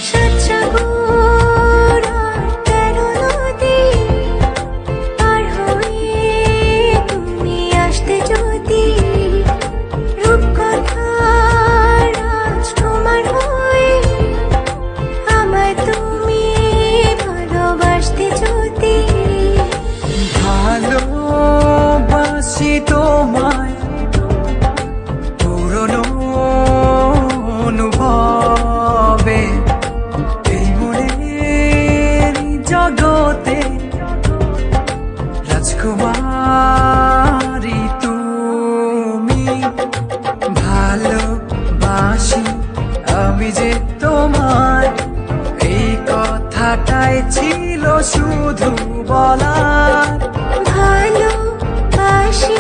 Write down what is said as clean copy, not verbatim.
সাতসাগর আর 13 নদী পার হয়ে তুমি আসতে যদি, রূপকথার রাজকুমার হয়ে আমায় তুমি ভালোবাসতে যদি। ভালোবাসি তোমায় পুরনো অনুভবে, এই মনের জগতে রাজকুমারী তুমি। ভালোবাসি আমি যে তোমায়, এই কথাটাই ছিল শুধু বলার। ভালোবাসি